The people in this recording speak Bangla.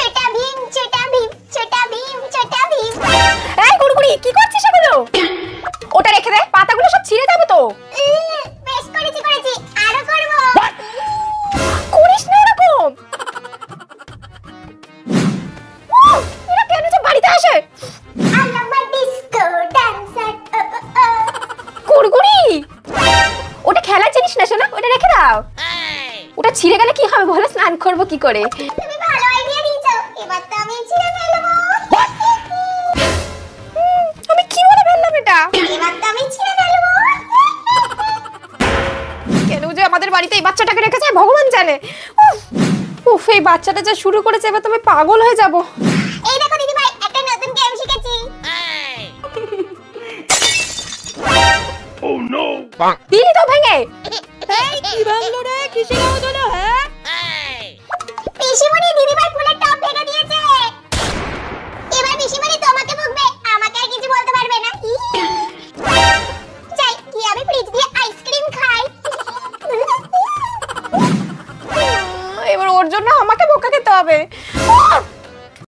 ছোটা ভীম ছোটা ভীম ছোটা ভীম ছোটা ভীম। এই গুড়গুড়ি কি করছিস এগুলো? ওটা রেখে দে, পাতাগুলো সব ছিঁড়ে যাবে তো। বেশ করেছি আরো করব। করিস না এরকম। এরা কেন যে বাড়িতে আসে? I am a disco dancer. গুড়গুড়ি ওটা খেলার জিনিস না শোনা, ওটা রেখে দাও। ওটা ছিঁড়ে গেলে কি হবে বলো? স্নান করবো কি করে? তুমি ভালো আইডিয়া দিয়েছো, এবার তো আমি ছিঁড়ে ফেলবো। আমি কি বলে ফেললাম এটা? এবার তো আমি ছিঁড়ে ফেলবো। কেন যে আমাদের বাড়িতে এই বাচ্চাটাকে রেখেছে ভগবান জানে। উফ, এই বাচ্চাটা যা শুরু করেছে এবার তো আমি পাগল হয়ে যাব। এই দেখো দিদি ভাই, একটা নতুন গেম শিখেছি। Oh no! দিলি তো ভেঙে। এই কি ভাঙলো রে? কিসের আওয়াজ হলো? হ্যাঁ পিসিমণি দিদি ভাই ফুলের টব ভেঙে দিয়েছে। এবার পিসিমণি তোমাকে বকবে, আমাকে আর কিছু বলতে পারবে না। যাই কি আমি ফ্রিজ দিয়ে আইসক্রিম খাই। এবার ওর জন্য আমাকে বোকা খেতে হবে।